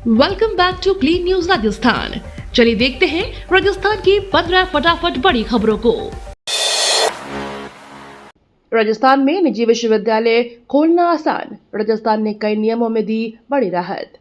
Welcome back to clean news Rajasthan. चलिए देखते हैं राजस्थान की 15 फटाफट बड़ी खबरों को। राजस्थान में निजी विश्वविद्यालय खोलना आसान, राजस्थान ने कई नियमों में दी बड़ी राहत।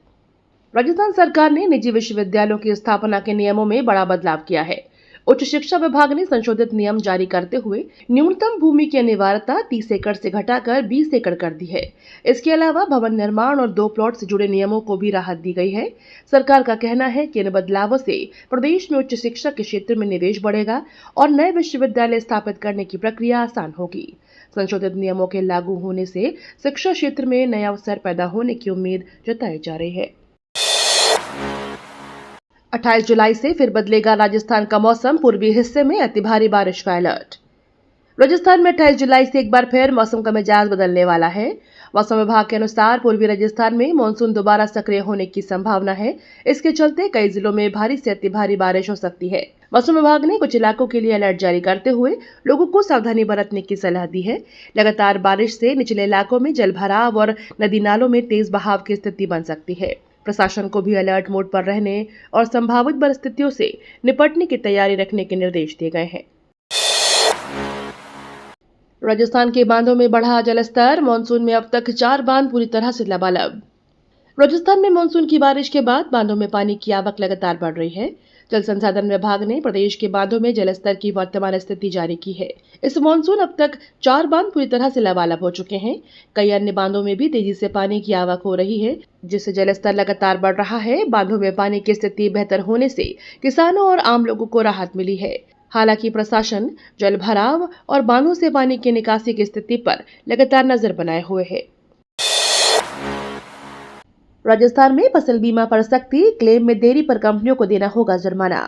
राजस्थान सरकार ने निजी विश्वविद्यालयों की स्थापना के नियमों में बड़ा बदलाव किया है। उच्च शिक्षा विभाग ने संशोधित नियम जारी करते हुए न्यूनतम भूमि की अनिवार्यता 30 एकड़ से घटाकर 20 एकड़ कर दी है। इसके अलावा भवन निर्माण और 2 प्लॉट से जुड़े नियमों को भी राहत दी गई है। सरकार का कहना है कि इन बदलावों से प्रदेश में उच्च शिक्षा के क्षेत्र में निवेश बढ़ेगा और नए विश्वविद्यालय स्थापित करने की प्रक्रिया आसान होगी। संशोधित नियमों के लागू होने से शिक्षा क्षेत्र में नए अवसर पैदा होने की उम्मीद जताई जा रही है। 28 जुलाई से फिर बदलेगा राजस्थान का मौसम, पूर्वी हिस्से में अति भारी बारिश का अलर्ट। राजस्थान में 28 जुलाई से एक बार फिर मौसम का मिजाज बदलने वाला है। मौसम विभाग के अनुसार पूर्वी राजस्थान में मानसून दोबारा सक्रिय होने की संभावना है। इसके चलते कई जिलों में भारी से अति भारी बारिश हो सकती है। मौसम विभाग ने कुछ इलाकों के लिए अलर्ट जारी करते हुए लोगों को सावधानी बरतने की सलाह दी है। लगातार बारिश से निचले इलाकों में जलभराव और नदी नालों में तेज बहाव की स्थिति बन सकती है। प्रशासन को भी अलर्ट मोड पर रहने और संभावित परिस्थितियों से निपटने की तैयारी रखने के निर्देश दिए गए हैं। राजस्थान के बांधों में बढ़ा जलस्तर, मानसून में अब तक 4 बांध पूरी तरह से लबालब। राजस्थान में मानसून की बारिश के बाद बांधों में पानी की आवक लगातार बढ़ रही है। जल संसाधन विभाग ने प्रदेश के बांधों में जलस्तर की वर्तमान स्थिति जारी की है। इस मानसून अब तक 4 बांध पूरी तरह से लबालब हो चुके हैं। कई अन्य बांधों में भी तेजी से पानी की आवक हो रही है, जिससे जलस्तर लगातार बढ़ रहा है। बांधों में पानी की स्थिति बेहतर होने से किसानों और आम लोगों को राहत मिली है। हालांकि प्रशासन जल भराव और बांधों से पानी की निकासी की स्थिति पर लगातार नजर बनाए हुए है। राजस्थान में फसल बीमा पर सख्ती, क्लेम में देरी पर कंपनियों को देना होगा जुर्माना।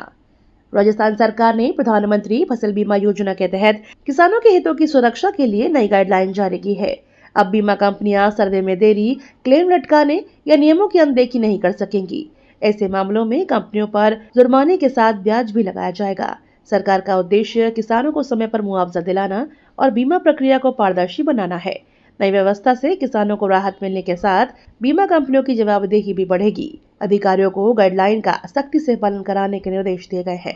राजस्थान सरकार ने प्रधानमंत्री फसल बीमा योजना के तहत किसानों के हितों की सुरक्षा के लिए नई गाइडलाइन जारी की है। अब बीमा कंपनियां सर्वे में देरी, क्लेम लटकाने या नियमों की अनदेखी नहीं कर सकेंगी। ऐसे मामलों में कंपनियों पर जुर्माने के साथ ब्याज भी लगाया जाएगा। सरकार का उद्देश्य किसानों को समय पर मुआवजा दिलाना और बीमा प्रक्रिया को पारदर्शी बनाना है। नई व्यवस्था से किसानों को राहत मिलने के साथ बीमा कंपनियों की जवाबदेही भी बढ़ेगी। अधिकारियों को गाइडलाइन का सख्ती से पालन कराने के निर्देश दिए गए हैं।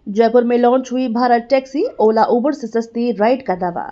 जयपुर में लॉन्च हुई भारत टैक्सी, ओला उबर से सस्ती राइड का दावा।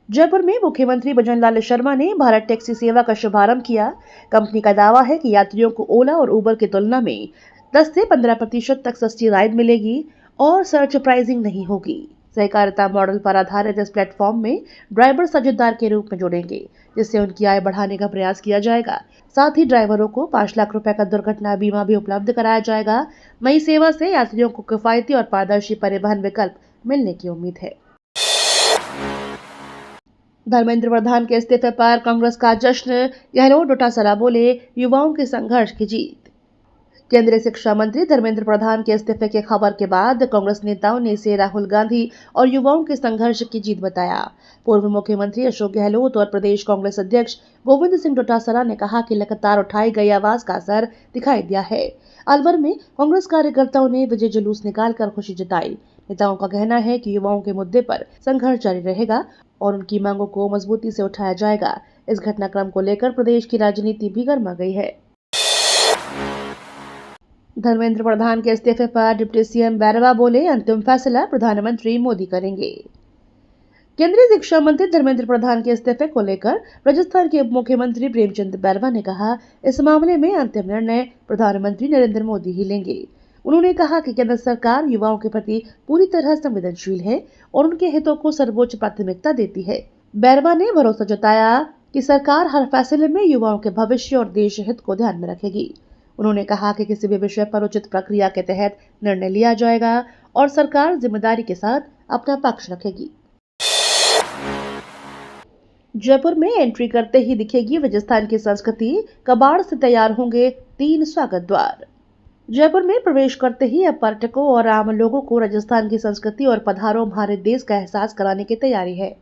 जयपुर में मुख्यमंत्री भजनलाल शर्मा ने भारत टैक्सी सेवा का शुभारंभ किया। कंपनी का दावा है कि यात्रियों को ओला और उबर की तुलना में 10 से 15% तक सस्ती राइड मिलेगी और सर्च प्राइसिंग नहीं होगी। सहकारिता मॉडल पर आधारित इस प्लेटफॉर्म में ड्राइवर साझेदार के रूप में जुड़ेंगे, जिससे उनकी आय बढ़ाने का प्रयास किया जाएगा। साथ ही ड्राइवरों को 5 लाख रुपए का दुर्घटना बीमा भी उपलब्ध कराया जाएगा। नई सेवा से यात्रियों को किफायती और पारदर्शी परिवहन विकल्प मिलने की उम्मीद है। धर्मेंद्र प्रधान के इस्तीफे पर कांग्रेस का जश्न, गहलोत डोटासरा बोले युवाओं के संघर्ष की जीत। केंद्रीय शिक्षा मंत्री धर्मेंद्र प्रधान के इस्तीफे की खबर के बाद कांग्रेस नेताओं ने इसे राहुल गांधी और युवाओं के संघर्ष की जीत बताया। पूर्व मुख्यमंत्री अशोक गहलोत और प्रदेश कांग्रेस अध्यक्ष गोविंद सिंह डोटासरा ने कहा कि लगातार उठाई गई आवाज का असर दिखाई दिया है। अलवर में कांग्रेस कार्यकर्ताओं ने विजय जुलूस निकालकर खुशी जताई। नेताओं का कहना है कि युवाओं के मुद्दे पर संघर्ष जारी रहेगा और उनकी मांगों को मजबूती से उठाया जाएगा। इस घटनाक्रम को लेकर प्रदेश की राजनीति भी गर्मा गई है। धर्मेंद्र प्रधान के इस्तीफे पर डिप्टी सीएम बैरवा बोले अंतिम फैसला प्रधानमंत्री मोदी करेंगे। केंद्रीय शिक्षा मंत्री धर्मेंद्र प्रधान के इस्तीफे को लेकर राजस्थान के उप मुख्यमंत्री प्रेमचंद बैरवा ने कहा, इस मामले में अंतिम निर्णय प्रधानमंत्री नरेंद्र मोदी ही लेंगे। उन्होंने कहा कि केंद्र सरकार युवाओं के प्रति पूरी तरह संवेदनशील है और उनके हितों को सर्वोच्च प्राथमिकता देती है। बैरवा ने भरोसा जताया कि सरकार हर फैसले में युवाओं के भविष्य और देश हित को ध्यान में रखेगी। उन्होंने कहा कि किसी भी विषय पर उचित प्रक्रिया के तहत निर्णय लिया जाएगा और सरकार जिम्मेदारी के साथ अपना पक्ष रखेगी। जयपुर में एंट्री करते ही दिखेगी राजस्थान की संस्कृति, कबाड़ से तैयार होंगे 3 स्वागत द्वार। जयपुर में प्रवेश करते ही अब पर्यटकों और आम लोगों को राजस्थान की संस्कृति और पधारो हमारे देश का एहसास कराने की तैयारी है।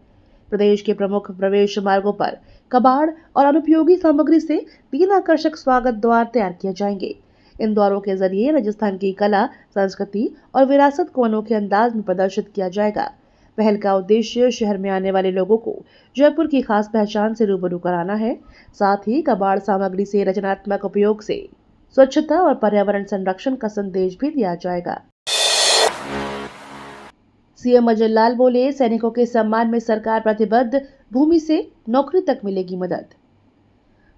प्रदेश के प्रमुख प्रवेश मार्गों पर कबाड़ और अनुपयोगी सामग्री से 3 आकर्षक स्वागत द्वार तैयार किए जाएंगे। इन द्वारों के जरिए राजस्थान की कला, संस्कृति और विरासत को अनोखे अंदाज में प्रदर्शित किया जाएगा। पहल का उद्देश्य शहर में आने वाले लोगों को जयपुर की खास पहचान से रूबरू कराना है। साथ ही कबाड़ सामग्री से रचनात्मक उपयोग से स्वच्छता और पर्यावरण संरक्षण का संदेश भी दिया जाएगा। सीएम अजय लाल बोले, सैनिकों के सम्मान में सरकार प्रतिबद्ध, भूमि से नौकरी तक मिलेगी मदद।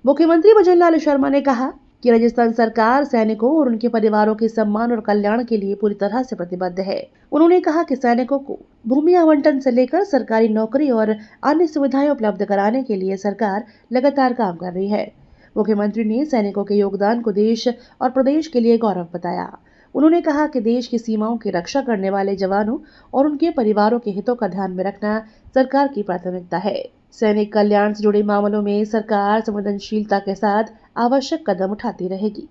मुख्यमंत्री भजनलाल शर्मा ने कहा कि राजस्थान सरकार सैनिकों और उनके परिवारों के सम्मान और कल्याण के लिए पूरी तरह से प्रतिबद्ध है। उन्होंने कहा कि सैनिकों को भूमि आवंटन से लेकर सरकारी नौकरी और अन्य सुविधाएं उपलब्ध कराने के लिए सरकार लगातार काम कर रही है। मुख्यमंत्री ने सैनिकों के योगदान को देश और प्रदेश के लिए गौरव बताया। उन्होंने कहा कि देश की सीमाओं की रक्षा करने वाले जवानों और उनके परिवारों के हितों का ध्यान में रखना सरकार की प्राथमिकता है। सैनिक कल्याण से जुड़े मामलों में सरकार संवेदनशीलता के साथ आवश्यक कदम उठाती रहेगी।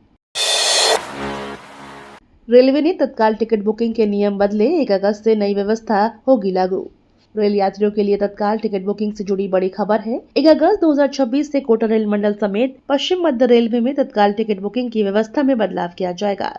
रेलवे ने तत्काल टिकट बुकिंग के नियम बदले। 1 अगस्त से नई व्यवस्था होगी लागू। रेल यात्रियों के लिए तत्काल टिकट बुकिंग से जुड़ी बड़ी खबर है। 1 अगस्त 2026 से कोटा रेल मंडल समेत पश्चिम मध्य रेलवे में तत्काल टिकट बुकिंग की व्यवस्था में बदलाव किया जाएगा।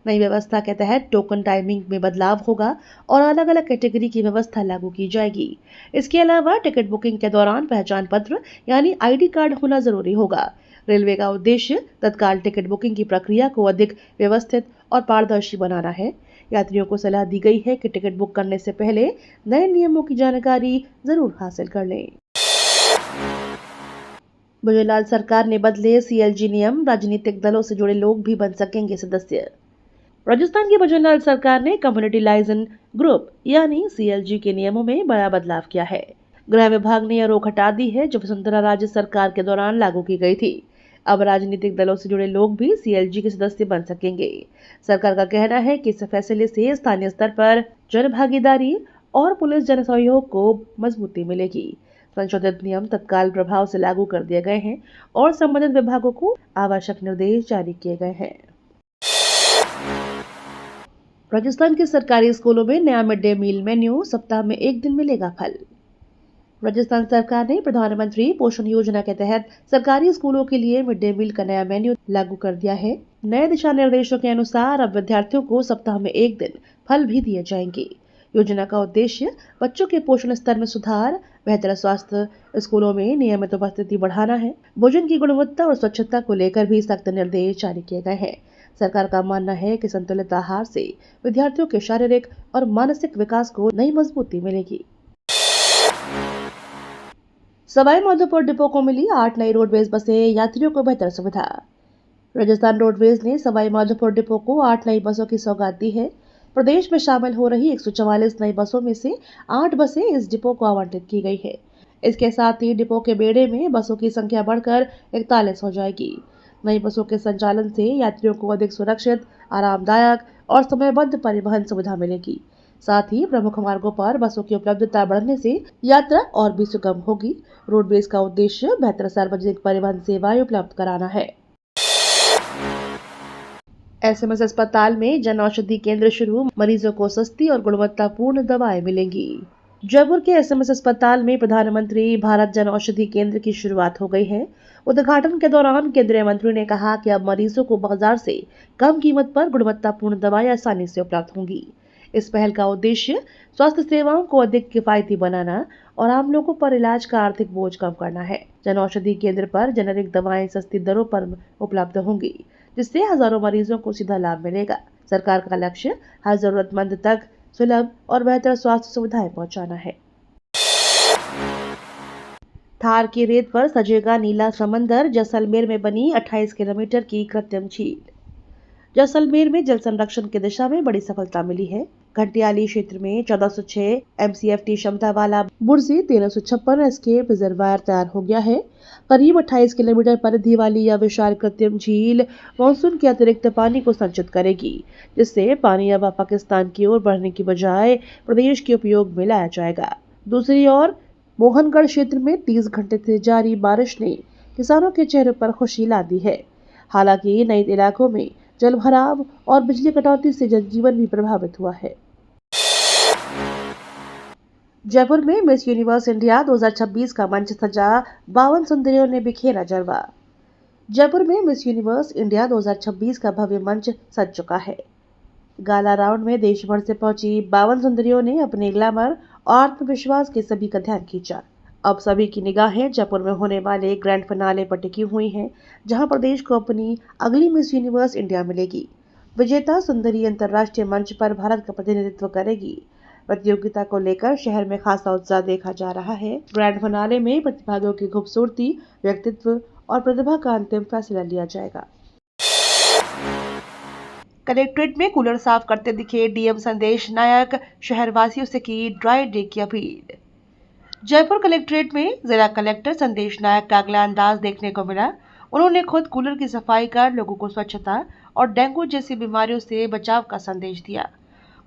नई व्यवस्था के तहत टोकन टाइमिंग में बदलाव होगा और अलग अलग कैटेगरी की व्यवस्था लागू की जाएगी। इसके अलावा टिकट बुकिंग के दौरान पहचान पत्र यानी ID कार्ड होना जरूरी होगा। रेलवे का उद्देश्य तत्काल टिकट बुकिंग की प्रक्रिया को अधिक व्यवस्थित और पारदर्शी बनाना है। यात्रियों को सलाह दी गई है कि टिकट बुक करने से पहले नए नियमों की जानकारी जरूर हासिल कर लें। भजनलाल सरकार ने बदले CLG नियम। राजनीतिक दलों से जुड़े लोग भी बन सकेंगे सदस्य। राजस्थान की भजनलाल सरकार ने कम्युनिटी लाइजन ग्रुप यानी CLG के नियमों में बड़ा बदलाव किया है। गृह विभाग ने यह रोक हटा दी है जो वसुंधरा राजे सरकार के दौरान लागू की गई थी। अब राजनीतिक दलों से जुड़े लोग भी CLG के सदस्य बन सकेंगे। सरकार का कहना है कि इस फैसले से स्थानीय स्तर पर जन भागीदारी और पुलिस जन सहयोग को मजबूती मिलेगी। संशोधित नियम तत्काल प्रभाव से लागू कर दिए गए हैं और संबंधित विभागों को आवश्यक निर्देश जारी किए गए हैं। राजस्थान के सरकारी स्कूलों में नया मिड डे मील मेन्यू। सप्ताह में 1 दिन मिलेगा फल। राजस्थान सरकार ने प्रधानमंत्री पोषण योजना के तहत सरकारी स्कूलों के लिए मिड डे मील का नया मेन्यू लागू कर दिया है। नए दिशा निर्देशों के अनुसार अब विद्यार्थियों को सप्ताह में 1 दिन फल भी दिए जाएंगे। योजना का उद्देश्य बच्चों के पोषण स्तर में सुधार, बेहतर स्वास्थ्य, स्कूलों में नियमित उपस्थिति बढ़ाना है। भोजन की गुणवत्ता और स्वच्छता को लेकर भी सख्त निर्देश जारी किए गए हैं। सरकार का मानना है कि संतुलित आहार से विद्यार्थियों के शारीरिक और मानसिक विकास को नई मजबूती मिलेगी। सवाई माधोपुर डिपो को मिली 8 नई रोडवेज बसें। यात्रियों को बेहतर सुविधा। राजस्थान रोडवेज ने सवाई माधोपुर डिपो को 8 नई बसों की सौगात दी है। प्रदेश में शामिल हो रही 144 नई बसों में से 8 बसें इस डिपो को आवंटित की गई है। इसके साथ ही डिपो के बेड़े में बसों की संख्या बढ़कर 41 हो जाएगी। नई बसों के संचालन से यात्रियों को अधिक सुरक्षित, आरामदायक और समयबद्ध परिवहन सुविधा मिलेगी। साथ ही प्रमुख मार्गों पर बसों की उपलब्धता बढ़ने से यात्रा और भी सुगम होगी। रोडवेज का उद्देश्य बेहतर सार्वजनिक परिवहन सेवाएं उपलब्ध कराना है। SMS अस्पताल में जन औषधि केंद्र शुरू। मरीजों को सस्ती और गुणवत्तापूर्ण दवाएं मिलेंगी। जयपुर के SMS अस्पताल में प्रधानमंत्री भारत जन औषधि केंद्र की शुरुआत हो गई है। उद्घाटन के दौरान केंद्रीय मंत्री ने कहा कि अब मरीजों को बाजार से कम कीमत पर गुणवत्तापूर्ण दवाएं आसानी से उपलब्ध होंगी। इस पहल का उद्देश्य स्वास्थ्य सेवाओं को अधिक किफायती बनाना और आम लोगों पर इलाज का आर्थिक बोझ कम करना है। जन औषधि केंद्र पर जेनेरिक दवाएं सस्ती दरों पर उपलब्ध होंगी, जिससे हजारों मरीजों को सीधा लाभ मिलेगा। सरकार का लक्ष्य हर जरूरतमंद तक सुलभ और बेहतर स्वास्थ्य सुविधाएं पहुंचाना है। थार की रेत पर सजेगा नीला समंदर। जैसलमेर में बनी 28 किलोमीटर की कृत्रिम झील। जैसलमेर में जल संरक्षण की दिशा में बड़ी सफलता मिली है। घंटियाली क्षेत्र में 1406 MCFT क्षमता वाला बुर्जी 1356 एस्केप रिजर्वायर तैयार हो गया है। करीब 28 किलोमीटर परिधि वाली यह विशाल कृत्रिम झील मानसून के अतिरिक्त पानी को संचित करेगी, जिससे पानी अब पाकिस्तान की ओर बढ़ने की बजाय प्रदेश के उपयोग में लाया जाएगा। दूसरी ओर मोहनगढ़ क्षेत्र में 30 घंटे से जारी बारिश ने किसानों के चेहरे पर खुशी ला दी है। हालांकि नए इलाकों में जल भराव और बिजली कटौती से जनजीवन भी प्रभावित हुआ है। जयपुर में मिस यूनिवर्स इंडिया 2026 का मंच सजा। 52 सुंदरियों ने बिखेरा जलवा। जयपुर में मिस यूनिवर्स इंडिया 2026 का भव्य मंच सज चुका है। गाला राउंड में देश भर से पहुंची 52 सुंदरियों ने अपने ग्लैमर और आत्मविश्वास के सभी का ध्यान खींचा। अब सभी की निगाहें जयपुर में होने वाले ग्रैंड फिनाले पर टिकी हुई हैं, जहां प्रदेश को अपनी अगली मिस यूनिवर्स इंडिया मिलेगी। विजेता सुंदरी अंतर्राष्ट्रीय मंच पर भारत का प्रतिनिधित्व करेगी। प्रतियोगिता को लेकर शहर में खासा उत्साह देखा जा रहा है। ग्रैंड फिनाले में प्रतिभागियों की खूबसूरती, व्यक्तित्व और प्रतिभा का अंतिम फैसला लिया जाएगा। कलेक्ट्रेट में कूलर साफ करते दिखे डीएम संदेश नायक, शहरवासियों से की ड्राई डे की अपील। जयपुर कलेक्ट्रेट में जिला कलेक्टर संदेश नायक का अगला अंदाज देखने को मिला। उन्होंने खुद कूलर की सफाई कर लोगों को स्वच्छता और डेंगू जैसी बीमारियों से बचाव का संदेश दिया।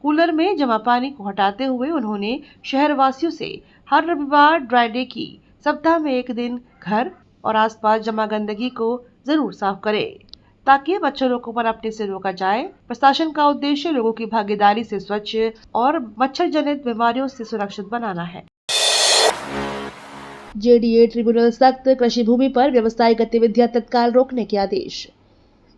कूलर में जमा पानी को हटाते हुए उन्होंने शहरवासियों से हर रविवार ड्राई डे की सप्ताह में एक दिन घर और आसपास जमा गंदगी को जरूर साफ करें, ताकि मच्छरों को पनपने से रोका जाए। प्रशासन का उद्देश्य लोगों की भागीदारी से स्वच्छ और मच्छर जनित बीमारियों से सुरक्षित बनाना है। जेडीए ट्रिब्यूनल सख्त, कृषि भूमि पर व्यवसायिक गतिविधियां तत्काल रोकने के आदेश।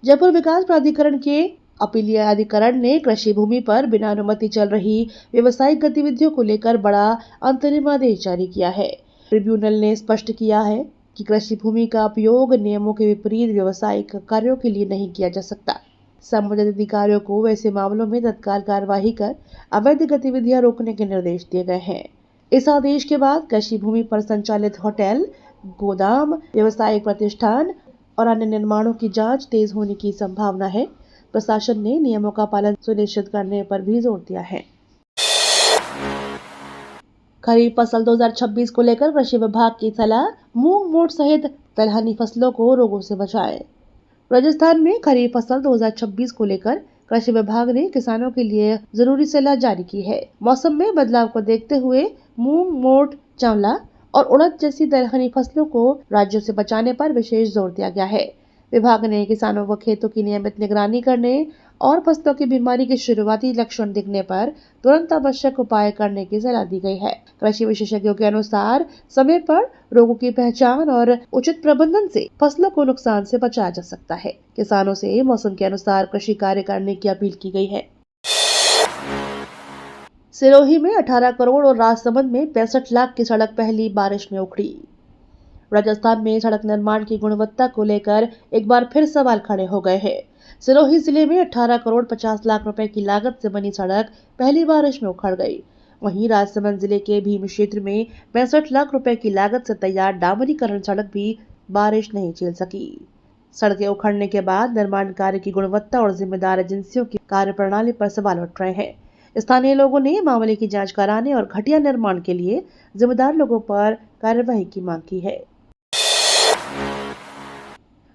जयपुर विकास प्राधिकरण के अपीलीय अधिकरण ने कृषि भूमि पर बिना अनुमति चल रही व्यवसायिक गतिविधियों को लेकर बड़ा अंतरिम आदेश जारी किया है। ट्रिब्यूनल ने स्पष्ट किया है कि कृषि भूमि का उपयोग नियमों के विपरीत व्यवसायिक कार्यों के लिए नहीं किया जा सकता। संबंधित अधिकारियों को ऐसे मामलों में तत्काल कार्यवाही कर अवैध गतिविधियां रोकने के निर्देश दिए गए हैं। इस आदेश के बाद कृषि भूमि पर संचालित होटल, गोदाम, व्यवसायिक प्रतिष्ठान और अन्य निर्माणों की जांच तेज होने की संभावना है। प्रशासन ने नियमों का पालन सुनिश्चित करने पर भी जोर दिया है। खरीफ फसल 2026 को लेकर कृषि विभाग की सलाह, मूंग, मोट सहित दलहनी फसलों को रोगों से बचाएं। राजस्थान में खरीफ फसल 2026 को लेकर कृषि विभाग ने किसानों के लिए जरूरी सलाह जारी की है। मौसम में बदलाव को देखते हुए मूंग, मोट, चावला और उड़द जैसी दलहनी फसलों को राज्यों से बचाने पर विशेष जोर दिया गया है। विभाग ने किसानों को खेतों की नियमित निगरानी करने और फसलों की बीमारी के शुरुआती लक्षण दिखने पर तुरंत आवश्यक उपाय करने की सलाह दी गई है। कृषि विशेषज्ञों के अनुसार समय पर रोगों की पहचान और उचित प्रबंधन से फसलों को नुकसान से बचाया जा सकता है। किसानों से मौसम के अनुसार कृषि कार्य करने की अपील की गई है। सिरोही में 18 करोड़ और राजसमंद में 65 लाख की सड़क पहली बारिश में उखड़ी। राजस्थान में सड़क निर्माण की गुणवत्ता को लेकर एक बार फिर सवाल खड़े हो गए हैं। सिरोही जिले में 18 करोड़ 50 लाख रुपए की लागत से बनी सड़क पहली बारिश में उखड़ गई। वहीं राजसमंद जिले के भीम क्षेत्र में 65 लाख रुपए की लागत से तैयार डामरीकरण सड़क भी बारिश नहीं झेल सकी। सड़कें उखड़ने के बाद निर्माण कार्य की गुणवत्ता और जिम्मेदार एजेंसियों की कार्यप्रणाली पर सवाल उठ रहे हैं। स्थानीय लोगों ने मामले की जांच कराने और घटिया निर्माण के लिए जिम्मेदार लोगों पर कार्रवाई की मांग की है।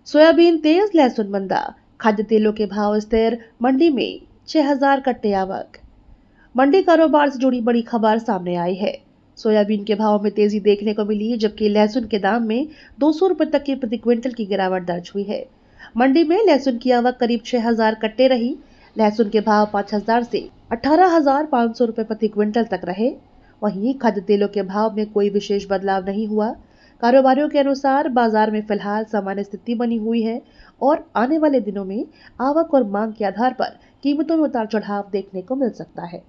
सोयाबीन तेज, लहसुन मंदा, खाद्य तेलों के भाव स्थिर, मंडी में 6000 कट्टे आवक। मंडी कारोबार से जुड़ी बड़ी खबर सामने आई है। सोयाबीन के भाव में तेजी देखने को मिली, जबकि लहसुन के दाम में 200 रुपए तक की प्रति क्विंटल की गिरावट दर्ज हुई है। मंडी में लहसुन की आवक करीब 6000 कट्टे रही। लहसुन के भाव 5000 से 18500 रुपए प्रति क्विंटल तक रहे। वहीं खाद्य तेलों के भाव में कोई विशेष बदलाव नहीं हुआ। कारोबारियों के अनुसार बाजार में फिलहाल सामान्य स्थिति बनी हुई है और आने वाले दिनों में आवक और मांग के आधार पर कीमतों में उतार चढ़ाव देखने को मिल सकता है।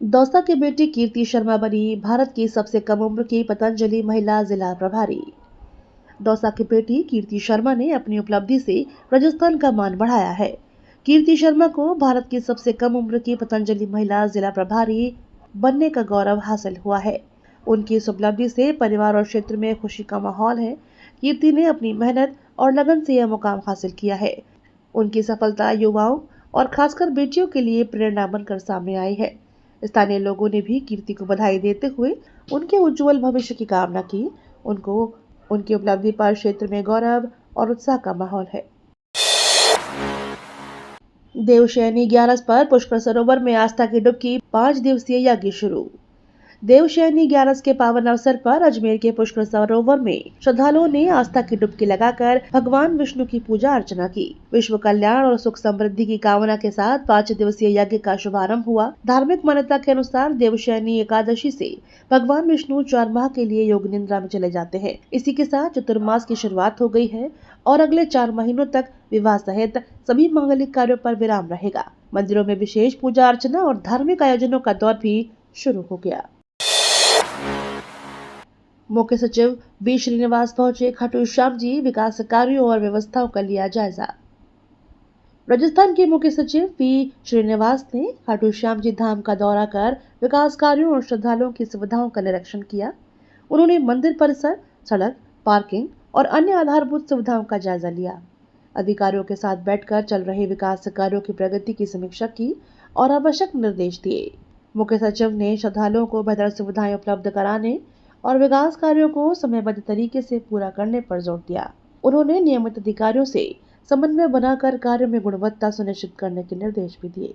दौसा की बेटी कीर्ति शर्मा बनी भारत की सबसे कम उम्र की पतंजलि महिला जिला प्रभारी। दौसा की बेटी कीर्ति शर्मा ने अपनी उपलब्धि से राजस्थान का मान बढ़ाया है। कीर्ति शर्मा को भारत की सबसे कम उम्र की पतंजलि महिला जिला प्रभारी बनने का गौरव हासिल हुआ है। उनकी इस उपलब्धि से परिवार और क्षेत्र में खुशी का माहौल है। कीर्ति ने अपनी मेहनत और लगन से यह मुकाम हासिल किया है। उनकी सफलता युवाओं और खासकर बेटियों के लिए प्रेरणा बनकर सामने आई है। स्थानीय लोगों ने भी कीर्ति को बधाई देते हुए उनके उज्जवल भविष्य की कामना की। उनकी उपलब्धि पर क्षेत्र में गौरव और उत्साह का माहौल है। देवशयनी 11 पर पुष्कर सरोवर में आस्था की डुबकी, 5 दिवसीय यज्ञ शुरू। देवशयनी 11 के पावन अवसर पर अजमेर के पुष्कर सरोवर में श्रद्धालुओं ने आस्था की डुबकी लगाकर भगवान विष्णु की पूजा अर्चना की। विश्व कल्याण और सुख समृद्धि की कामना के साथ 5 दिवसीय यज्ञ का शुभारंभ हुआ। धार्मिक मान्यता के अनुसार देवशयनी एकादशी से भगवान विष्णु 4 माह के लिए योग निद्रा में चले जाते हैं। इसी के साथ चतुर्मास की शुरुआत हो गई है और अगले 4 महीनों तक विवाह सहित सभी मांगलिक कार्यों पर विराम रहेगा। मंदिरों में विशेष पूजा अर्चना और धार्मिक आयोजनों का दौर भी शुरू हो गया। मुख्य सचिव बी श्रीनिवास पहुंचे खाटू श्याम जी विकास कार्यों और व्यवस्थाओं का लिया जायजा। राजस्थान के मुख्य सचिव पी श्रीनिवास ने खाटू श्याम जी धाम का दौरा कर विकास कार्यों और श्रद्धालुओं की सुविधाओं का निरीक्षण किया। उन्होंने मंदिर परिसर, सड़क, पार्किंग और अन्य आधारभूत सुविधाओं का जायजा लिया। अधिकारियों के साथ बैठकर चल रहे विकास कार्यों की प्रगति की समीक्षा की और आवश्यक निर्देश दिए। मुख्य सचिव ने श्रद्धालुओं को बेहतर सुविधाएं उपलब्ध कराने और विकास कार्यों को समयबद्ध तरीके से पूरा करने पर जोर दिया। उन्होंने नियमित अधिकारियों से समन्वय बनाकर कार्यों में गुणवत्ता सुनिश्चित करने के निर्देश भी दिए।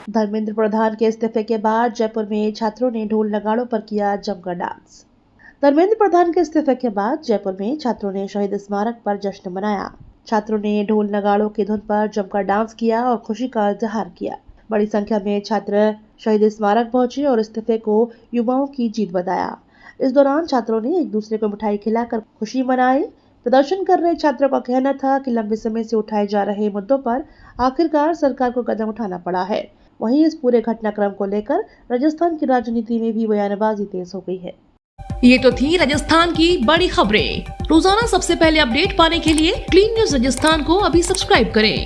धर्मेंद्र प्रधान के इस्तीफे के बाद जयपुर में छात्रों ने ढोल नगाड़ों पर किया जमकर डांस। धर्मेंद्र प्रधान के इस्तीफे के बाद जयपुर में छात्रों ने शहीद स्मारक पर जश्न मनाया। छात्रों ने ढोल नगाड़ों की धुन पर जमकर डांस किया और खुशी का इजहार किया। बड़ी संख्या में छात्र शहीद स्मारक पहुंचे और इस्तीफे को युवाओं की जीत बताया। इस दौरान छात्रों ने एक दूसरे को मिठाई खिलाकर खुशी मनाई। प्रदर्शन कर रहे छात्रों का कहना था कि लंबे समय से उठाए जा रहे मुद्दों पर आखिरकार सरकार को कदम उठाना पड़ा है। वहीं इस पूरे घटनाक्रम को लेकर राजस्थान की राजनीति में भी बयानबाजी तेज हो गई है। ये तो थी राजस्थान की बड़ी खबरें। रोजाना सबसे पहले अपडेट पाने के लिए क्लीन न्यूज राजस्थान को अभी सब्सक्राइब करें।